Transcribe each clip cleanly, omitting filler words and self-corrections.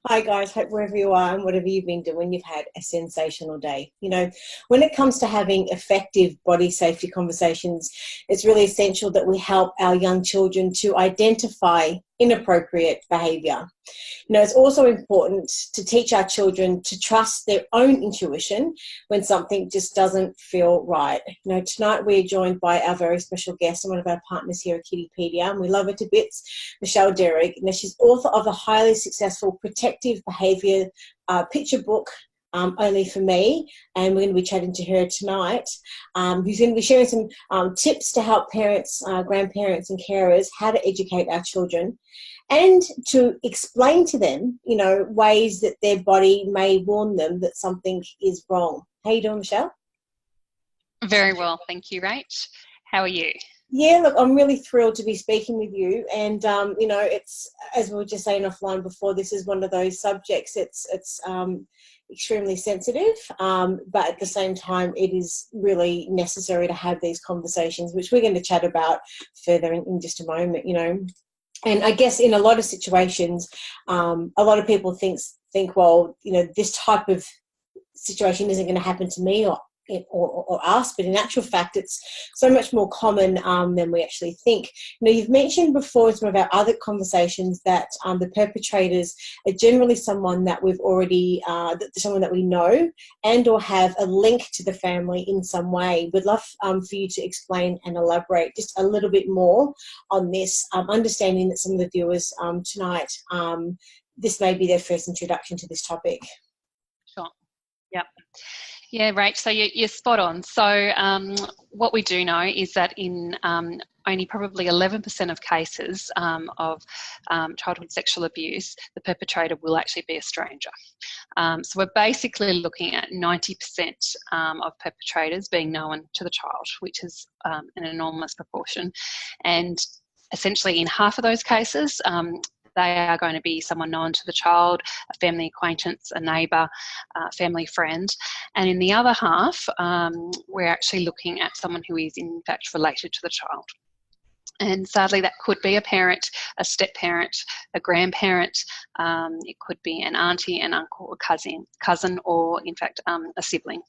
Hi guys, hope wherever you are and whatever you've been doing, you've had a sensational day. When it comes to having effective body safety conversations, it's really essential that we help our young children to identify inappropriate behaviour. It's also important to teach our children to trust their own intuition when something just doesn't feel right. Tonight we're joined by our very special guest and one of our partners here at Kiddipedia, and we love her to bits, Michelle Derrig. She's author of a highly successful protective behaviour picture book, Only for Me, and we're going to be chatting to her tonight. Who's going to be sharing some tips to help parents, grandparents and carers how to educate our children and to explain to them, ways that their body may warn them that something is wrong. How you doing, Michelle? Very well, thank you, Rach. How are you? Yeah, look, I'm really thrilled to be speaking with you. And, it's, as we were just saying offline before, this is one of those subjects. It's extremely sensitive, but at the same time, it is really necessary to have these conversations, which we're going to chat about further in just a moment, And I guess in a lot of situations, a lot of people think, well, this type of situation isn't going to happen to me or us, but in actual fact, it's so much more common than we actually think. You've mentioned before in some of our other conversations that the perpetrators are generally someone that we've already, someone that we know and or have a link to the family in some way. We'd love for you to explain and elaborate just a little bit more on this, understanding that some of the viewers tonight, this may be their first introduction to this topic. Sure. Yep. Yeah, Rach, so you're spot on. So what we do know is that in only probably 11% of cases of childhood sexual abuse, the perpetrator will actually be a stranger. So we're basically looking at 90% of perpetrators being known to the child, which is an enormous proportion. And essentially in half of those cases, they are going to be someone known to the child, a family acquaintance, a neighbour, family friend. And in the other half, we're actually looking at someone who is in fact related to the child. And sadly, that could be a parent, a step-parent, a grandparent. It could be an auntie, an uncle, a cousin, or in fact a sibling.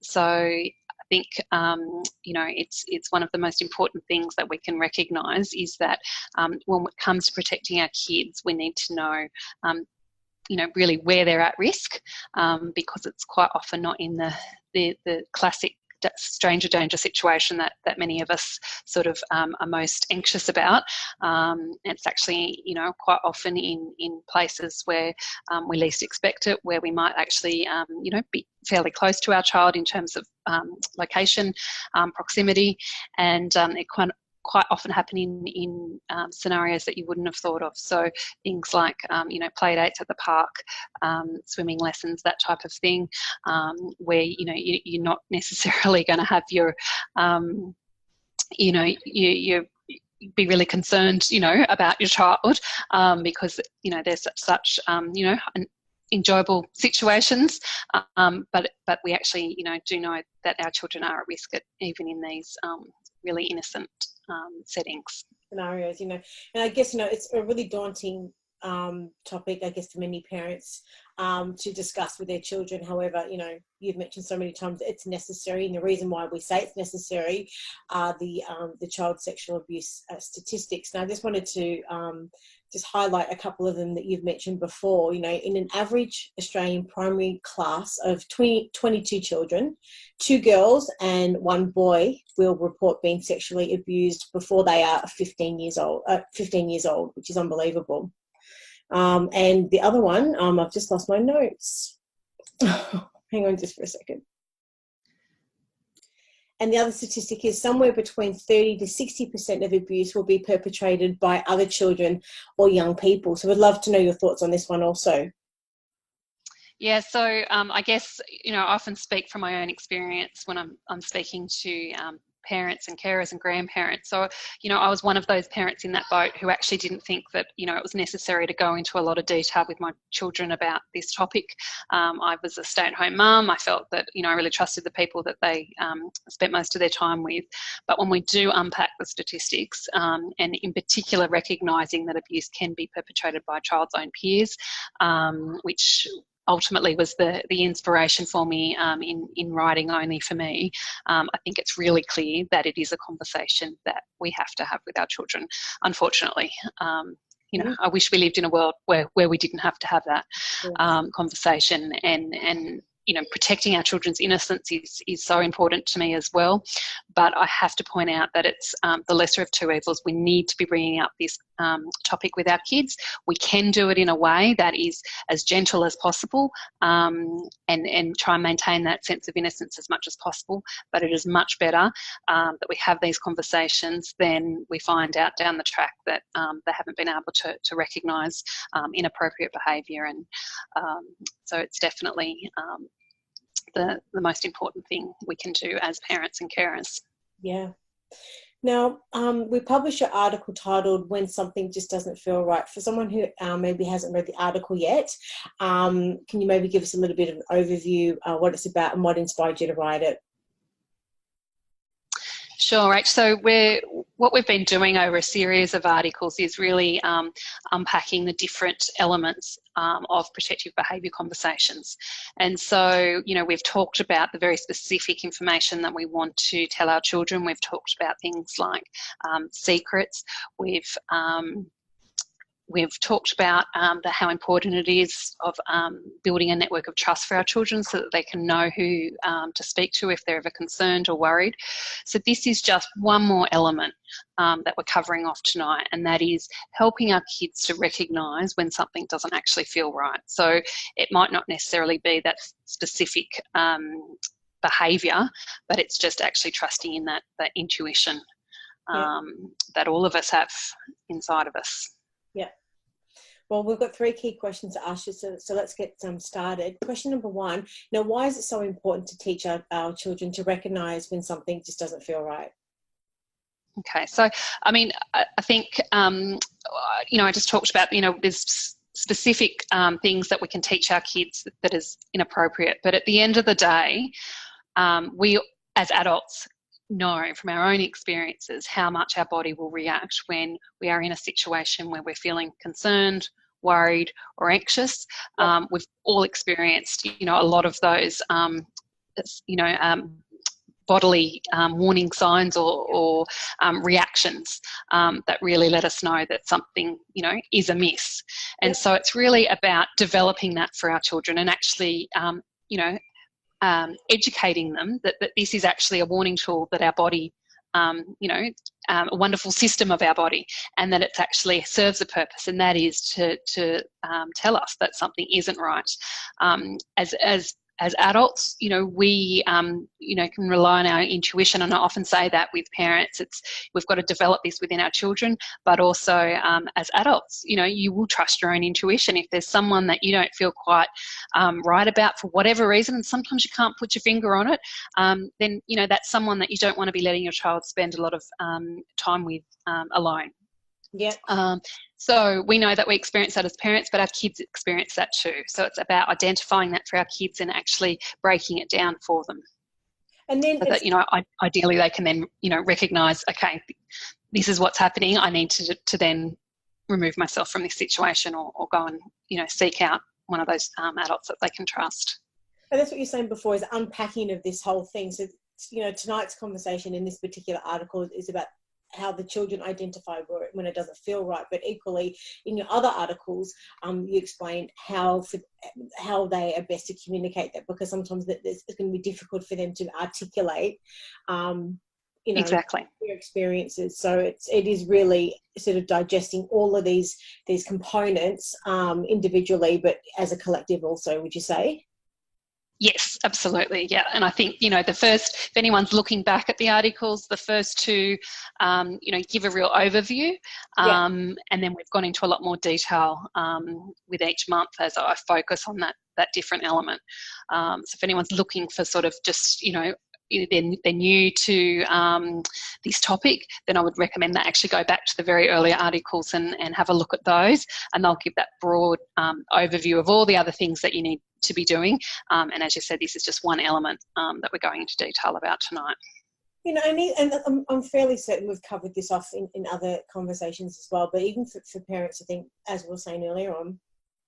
So I think, it's one of the most important things that we can recognise is that when it comes to protecting our kids, we need to know, really where they're at risk, because it's quite often not in the classic stranger danger situation that many of us sort of are most anxious about. It's actually, quite often in places where we least expect it, where we might actually, be fairly close to our child in terms of location, proximity, and it quite often happen in scenarios that you wouldn't have thought of. So things like, play dates at the park, swimming lessons, that type of thing, where, you're not necessarily going to have your, you be really concerned, about your child, because, there's such enjoyable situations, but we actually, do know that our children are at risk even in these really innocent settings. Scenarios, and I guess, it's a really daunting topic, I guess, to many parents to discuss with their children. However, you've mentioned so many times that it's necessary, and the reason why we say it's necessary are the child sexual abuse statistics. Now, I just wanted to just highlight a couple of them that you've mentioned before. In an average Australian primary class of 22 children, 2 girls and 1 boy will report being sexually abused before they are 15 years old, which is unbelievable. And the other one, I've just lost my notes. Hang on just for a second. And the other statistic is somewhere between 30 to 60% of abuse will be perpetrated by other children or young people. So we'd love to know your thoughts on this one also. Yeah, so I guess, I often speak from my own experience when I'm speaking to parents and carers and grandparents. So, you know, I was one of those parents in that boat who actually didn't think that, you know, it was necessary to go into a lot of detail with my children about this topic. I was a stay-at-home mum. I felt that, you know, I really trusted the people that they spent most of their time with. But when we do unpack the statistics, and in particular recognising that abuse can be perpetrated by a child's own peers, which ultimately was the inspiration for me in writing Only for Me. I think it's really clear that it is a conversation that we have to have with our children, unfortunately. You know, I wish we lived in a world where we didn't have to have that conversation, and you know, protecting our children's innocence is so important to me as well. But I have to point out that it's the lesser of two evils. We need to be bringing up this topic with our kids. We can do it in a way that is as gentle as possible, and try and maintain that sense of innocence as much as possible. But it is much better that we have these conversations than we find out down the track that they haven't been able to recognise inappropriate behaviour. And so it's definitely the most important thing we can do as parents and carers. Yeah. Now, we published an article titled When Something Just Doesn't Feel Right. For someone who maybe hasn't read the article yet, can you maybe give us a little bit of an overview what it's about and what inspired you to write it? Sure, Rach. So what we've been doing over a series of articles is really unpacking the different elements of protective behaviour conversations. And so, you know, we've talked about the very specific information that we want to tell our children. We've talked about things like secrets. We've talked about how important it is of building a network of trust for our children so that they can know who to speak to if they're ever concerned or worried. So this is just one more element that we're covering off tonight, and that is helping our kids to recognise when something doesn't actually feel right. So it might not necessarily be that specific behaviour, but it's just actually trusting in that intuition that all of us have inside of us. Yeah. Well, we've got 3 key questions to ask you, so let's get started. Question number 1, now, why is it so important to teach our children to recognise when something just doesn't feel right? Okay, so, I mean, I think, you know, I just talked about, you know, there's specific things that we can teach our kids that is inappropriate, but at the end of the day, we as adults know from our own experiences how much our body will react when we are in a situation where we're feeling concerned, worried or anxious. We've all experienced, you know, a lot of those, you know, bodily warning signs or reactions that really let us know that something, you know, is amiss. And so it's really about developing that for our children and actually, you know, educating them that this is actually a warning tool that our body, you know, a wonderful system of our body, and that it actually serves a purpose, and that is to tell us that something isn't right. As adults, you know, we, you know, can rely on our intuition, and I often say that with parents, we've got to develop this within our children, but also as adults, you know, you will trust your own intuition. If there's someone that you don't feel quite right about for whatever reason, and sometimes you can't put your finger on it, then, you know, that's someone that you don't want to be letting your child spend a lot of time with alone. Yeah. So we know that we experience that as parents, but our kids experience that too. So it's about identifying that for our kids and actually breaking it down for them. And then so that, you know, ideally they can then, you know, recognise, okay, this is what's happening. I need to then remove myself from this situation or go and, you know, seek out one of those adults that they can trust. And that's what you're saying before, is unpacking of this whole thing. So, you know, tonight's conversation in this particular article is about how the children identify when it doesn't feel right, but equally in your other articles you explain how they are best to communicate that, because sometimes it's going to be difficult for them to articulate you know, exactly their experiences. So it is really sort of digesting all of these components individually, but as a collective also, would you say? Yes, absolutely. Yeah. And I think, you know, if anyone's looking back at the articles, the first 2, you know, give a real overview. And then we've gone into a lot more detail with each month as I focus on that different element. So if anyone's looking for sort of just, you know, they're new to this topic, then I would recommend they actually go back to the very early articles and have a look at those, and they'll give that broad overview of all the other things that you need to be doing. And as you said, this is just one element that we're going into detail about tonight. You know, and I'm fairly certain we've covered this off in other conversations as well, but even for parents, I think, as we were saying earlier on,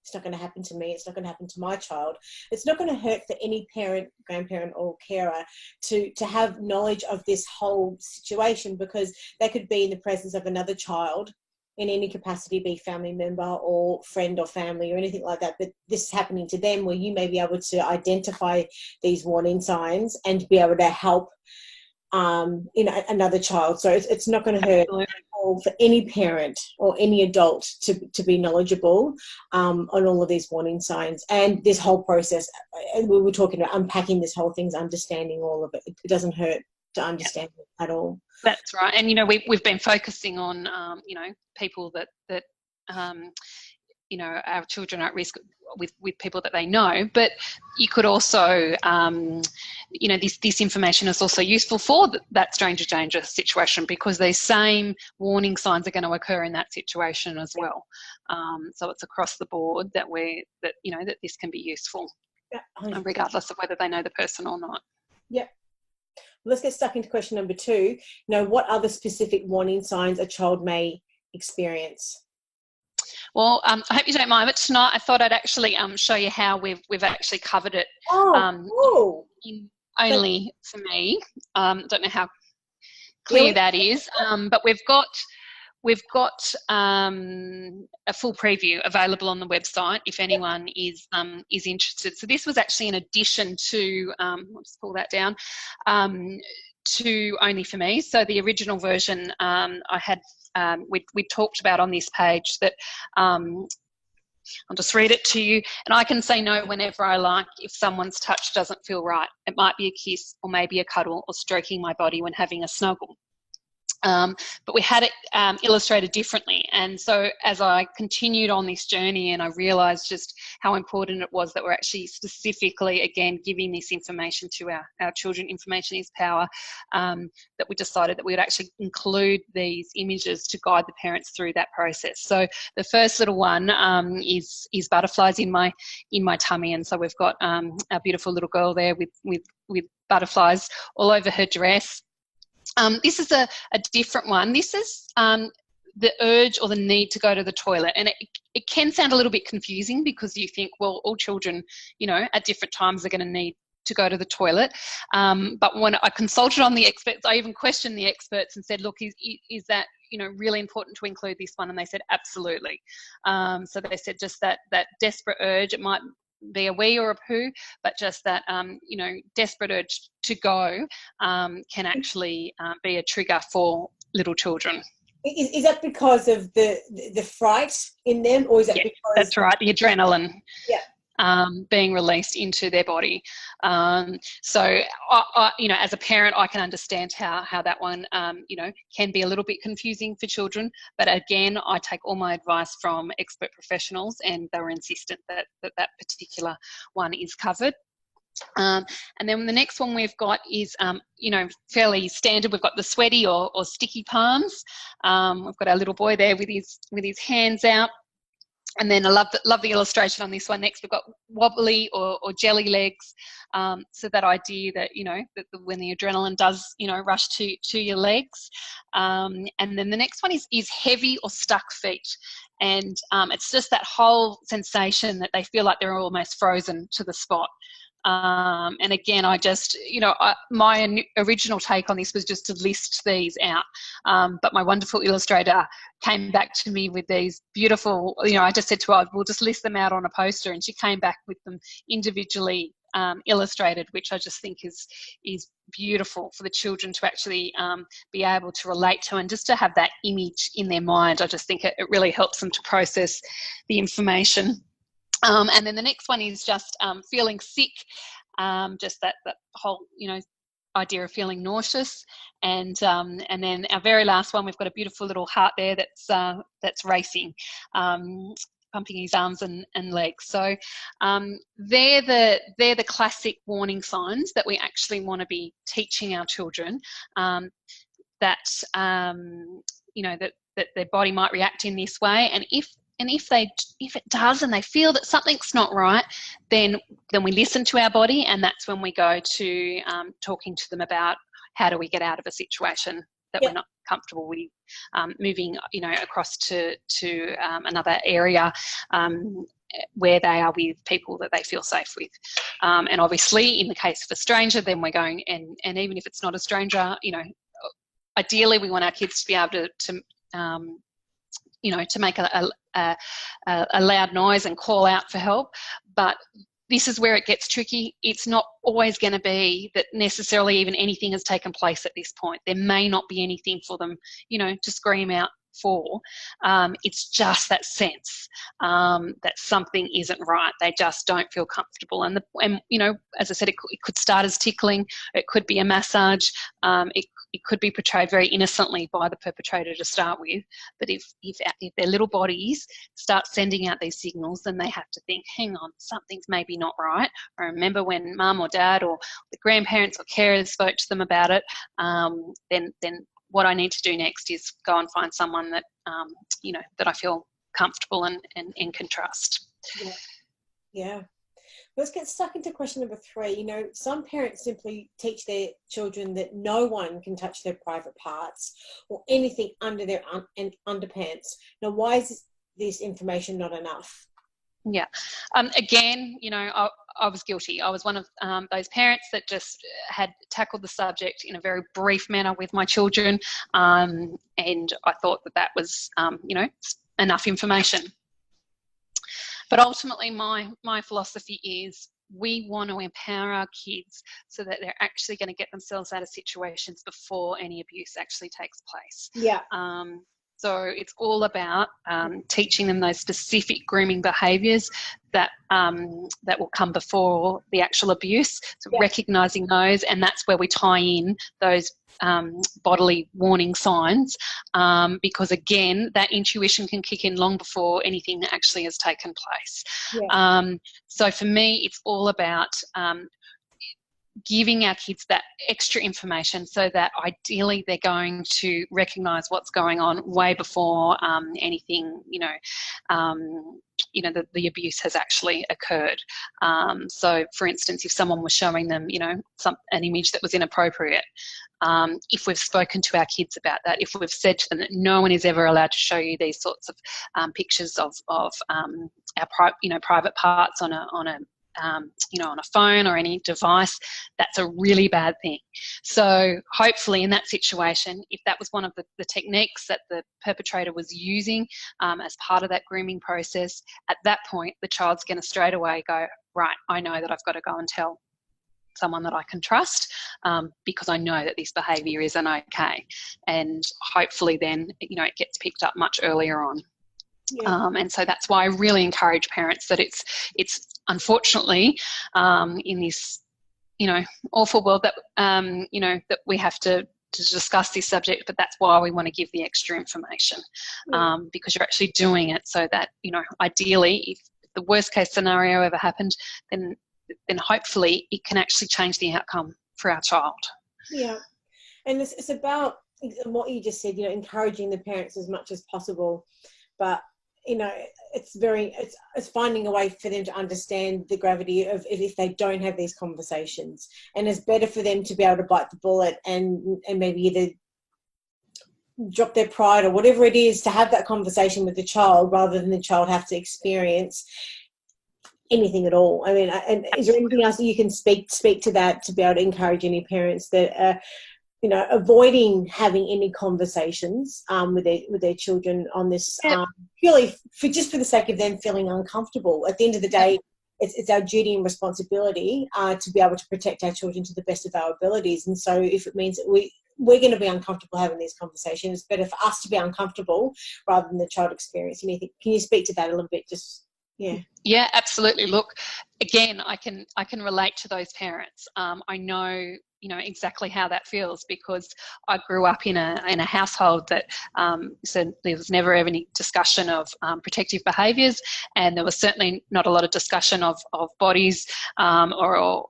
it's not going to happen to me, it's not going to happen to my child. It's not going to hurt for any parent, grandparent or carer to have knowledge of this whole situation, because they could be in the presence of another child in any capacity, be family member or friend or family or anything like that, but this is happening to them, where you may be able to identify these warning signs and be able to help another child. So it's not going to hurt at all for any parent or any adult to be knowledgeable on all of these warning signs and this whole process. And we were talking about unpacking this whole thing, understanding all of it. It doesn't hurt to understand it at all. That's right. And, we've been focusing on, people that our children are at risk with people that they know, but you could also, this information is also useful for that stranger danger situation, because these same warning signs are going to occur in that situation as well. So it's across the board that this can be useful, regardless of whether they know the person or not. Yep. Let's get stuck into question number 2. What other specific warning signs a child may experience? Well, I hope you don't mind, but tonight I thought I'd actually show you how we've actually covered it. Only for me. Don't know how clear that is, but we've got a full preview available on the website if anyone is interested. So this was actually in addition to, I'll just pull that down, to Only for Me. So the original version I had, we talked about on this page that I'll just read it to you. And I can say no whenever I like if someone's touch doesn't feel right. It might be a kiss or maybe a cuddle or stroking my body when having a snuggle. But we had it illustrated differently. And so as I continued on this journey and I realised just how important it was that we're actually specifically, again, giving this information to our children, information is power, that we decided that we would actually include these images to guide the parents through that process. So the first little one is butterflies in my tummy. And so we've got our beautiful little girl there with butterflies all over her dress. This is a different one. This is the urge or the need to go to the toilet. And it can sound a little bit confusing because you think, well, all children, at different times are going to need to go to the toilet. But when I consulted on the experts, I even questioned the experts and said, look, is that, really important to include this one? And they said, absolutely. So they said just that desperate urge, it might be a wee or a poo, but just that, desperate urge to go can actually be a trigger for little children. Is that because of the fright in them, or is that because... That's right, the adrenaline. Yeah. Being released into their body. So, as a parent, I can understand how that one, can be a little bit confusing for children. But again, I take all my advice from expert professionals, and they were insistent that particular one is covered. And then the next one we've got is, fairly standard. We've got the sweaty or sticky palms. We've got our little boy there with his hands out. And then I love the illustration on this one. Next, we've got wobbly or jelly legs. So that idea that, that when the adrenaline does, rush to your legs. And then the next one is heavy or stuck feet. And it's just that whole sensation that they feel like they're almost frozen to the spot. And again, I just, my original take on this was just to list these out. But my wonderful illustrator came back to me with these beautiful, I just said to her, we'll just list them out on a poster. And she came back with them individually illustrated, which I just think is beautiful for the children to actually be able to relate to, and just to have that image in their mind. I just think it really helps them to process the information. And then the next one is just feeling sick, just that whole, idea of feeling nauseous. And then our very last one, we've got a beautiful little heart there that's racing. pumping his arms and legs. So they're the classic warning signs that we actually want to be teaching our children, that that their body might react in this way, and if it does and they feel that something's not right, then we listen to our body, and that's when we go to talking to them about how do we get out of a situation that we're not comfortable with, moving across to another area where they are with people that they feel safe with, and obviously in the case of a stranger, then we're going, and even if it's not a stranger, ideally we want our kids to be able to make a loud noise and call out for help. But this is where it gets tricky. It's not always going to be that necessarily even anything has taken place at this point. There may not be anything for them, to scream out for. It's just that sense that something isn't right. They just don't feel comfortable. And as I said, it could start as tickling. It could be a massage. It could be portrayed very innocently by the perpetrator to start with. But if their little bodies start sending out these signals, then they have to think, hang on, something's maybe not right. I remember when mum or dad or the grandparents or carers spoke to them about it, then what I need to do next is go and find someone that, that I feel comfortable and can trust. Yeah. Let's get stuck into question number 3. Some parents simply teach their children that no one can touch their private parts or anything under their underpants. Now, why is this information not enough? Yeah. Again, I was guilty. I was one of those parents that just had tackled the subject in a very brief manner with my children, and I thought that was, enough information. But ultimately, my philosophy is we want to empower our kids so that they're actually going to get themselves out of situations before any abuse actually takes place. Yeah. So it's all about teaching them those specific grooming behaviours that will come before the actual abuse. So recognising those, and that's where we tie in those bodily warning signs, because again, that intuition can kick in long before anything actually has taken place. Yeah. So for me, it's all about giving our kids that extra information so that ideally they're going to recognise what's going on way before anything, the abuse has actually occurred. So, for instance, if someone was showing them, an image that was inappropriate, if we've spoken to our kids about that, if we've said to them that no one is ever allowed to show you these sorts of pictures of our private parts on a phone or any device, that's a really bad thing. So hopefully in that situation, if that was one of the techniques that the perpetrator was using as part of that grooming process, at that point the child's going to straight away go, right, I know that I've got to go and tell someone that I can trust, because I know that this behaviour isn't okay. And hopefully then, it gets picked up much earlier on. Yeah. And so that's why I really encourage parents that it's unfortunately in this awful world that that we have to discuss this subject, but that's why we want to give the extra information, because you're actually doing it so that ideally, if the worst case scenario ever happened, then hopefully it can actually change the outcome for our child. Yeah, and it's about what you just said, encouraging the parents as much as possible, but it's finding a way for them to understand the gravity of if they don't have these conversations, and it's better for them to be able to bite the bullet and maybe either drop their pride or whatever it is to have that conversation with the child, rather than the child have to experience anything at all. I mean, and is there anything else that you can speak to that, to be able to encourage any parents that avoiding having any conversations with their children on this, purely for the sake of them feeling uncomfortable? At the end of the day, it's our duty and responsibility to be able to protect our children to the best of our abilities. And so if it means that we're going to be uncomfortable having these conversations, it's better for us to be uncomfortable rather than the child experiencing anything. Can you speak to that a little bit? Yeah, absolutely. Look, again, I can relate to those parents. I know you know exactly how that feels, because I grew up in a household that so there was never any discussion of protective behaviours, and there was certainly not a lot of discussion of bodies or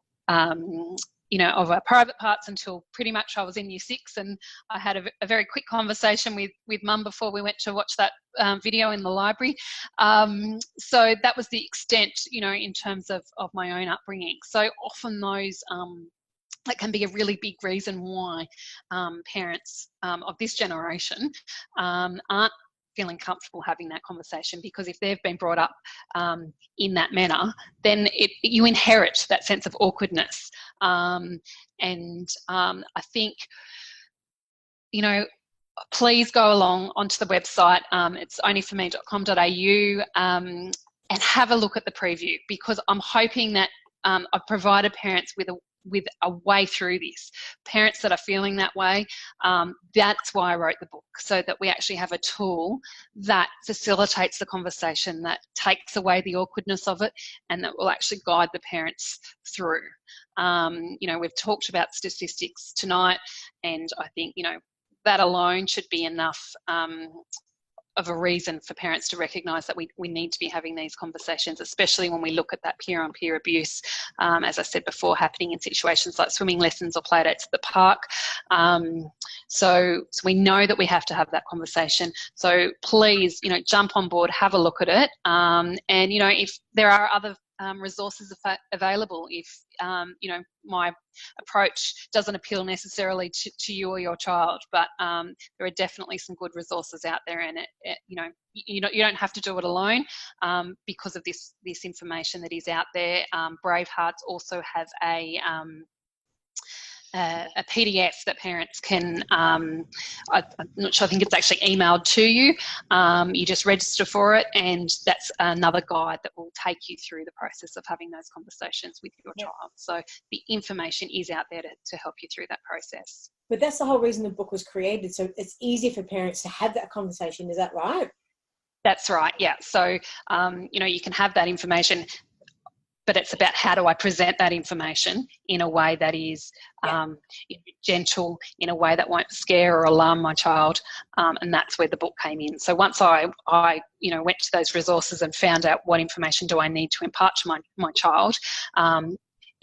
you know, of our private parts until pretty much I was in year 6, and I had a very quick conversation with mum before we went to watch that video in the library. So that was the extent, you know, in terms of my own upbringing. So often those that can be a really big reason why parents of this generation aren't feeling comfortable having that conversation, because if they've been brought up in that manner, then you inherit that sense of awkwardness. And I think, you know, please go along onto the website. It's onlyforme.com.au and have a look at the preview, because I'm hoping that I've provided parents with a way through this. Parents that are feeling that way, that's why I wrote the book, so that we actually have a tool that facilitates the conversation, that takes away the awkwardness of it, and that will actually guide the parents through. You know, we've talked about statistics tonight, and I think, you know, that alone should be enough of a reason for parents to recognise that we need to be having these conversations, especially when we look at that peer-on-peer abuse, as I said before, happening in situations like swimming lessons or play dates at the park. So we know that we have to have that conversation. So please, you know, jump on board, have a look at it, and, you know, if there are other resources available, if you know, my approach doesn't appeal necessarily to you or your child, but there are definitely some good resources out there, and you know, you don't have to do it alone because of this information that is out there. Brave Hearts also have a PDF that parents can, I'm not sure, I think it's actually emailed to you. You just register for it, and that's another guide that will take you through the process of having those conversations with your child. So the information is out there to help you through that process. But that's the whole reason the book was created, so it's easier for parents to have that conversation. Is that right? That's right, yeah. So, you know, you can have that information, but it's about how do I present that information in a way that is gentle, in a way that won't scare or alarm my child, and that's where the book came in. So once I you know, went to those resources and found out what information do I need to impart to my child,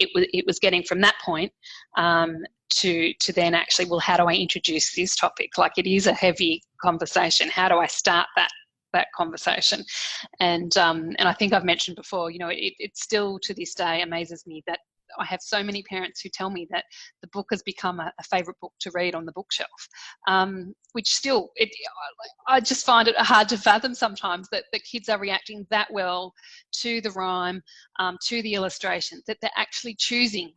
it was getting from that point to then actually, well, how do I introduce this topic? Like, it is a heavy conversation. How do I start that conversation? And I think I've mentioned before, you know, it still to this day amazes me that I have so many parents who tell me that the book has become a favourite book to read on the bookshelf, which still, I just find it hard to fathom sometimes that the kids are reacting that well to the rhyme, to the illustrations, that they're actually choosing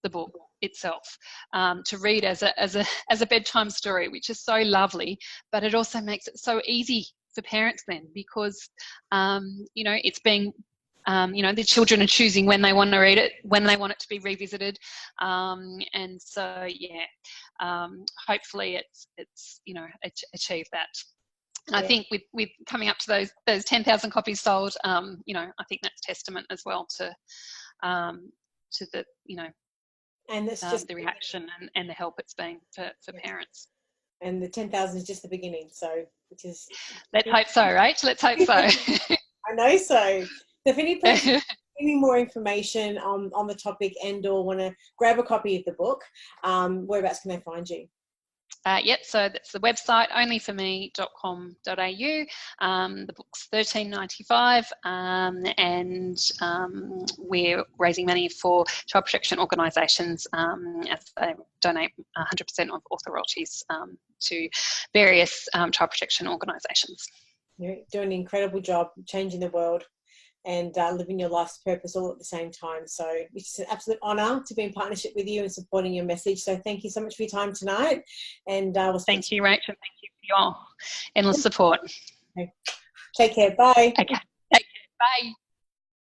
the book itself to read as a bedtime story, which is so lovely, but it also makes it so easy for parents then, because you know, it's being you know, the children are choosing when they want to read it, when they want it to be revisited, and so hopefully it's you know, achieve that. And I think with coming up to those 10,000 copies sold, you know, I think that's testament as well to the, you know, and it's just the reaction and the help it's been for parents. And the 10,000 is just the beginning, so which is... Let's hope so, Rach. Let's hope so. I know so. If any more information on the topic and or want to grab a copy of the book, whereabouts can they find you? Yep, so that's the website, onlyforme.com.au. The book's $13.95, and we're raising money for child protection organisations as they donate 100% of author royalties to various child protection organisations. You're doing an incredible job changing the world and living your life's purpose all at the same time. So it's an absolute honour to be in partnership with you and supporting your message. So thank you so much for your time tonight. And thank you, Rachel. Thank you for your endless support. Okay. Take care. Bye. Okay. Take care. Bye.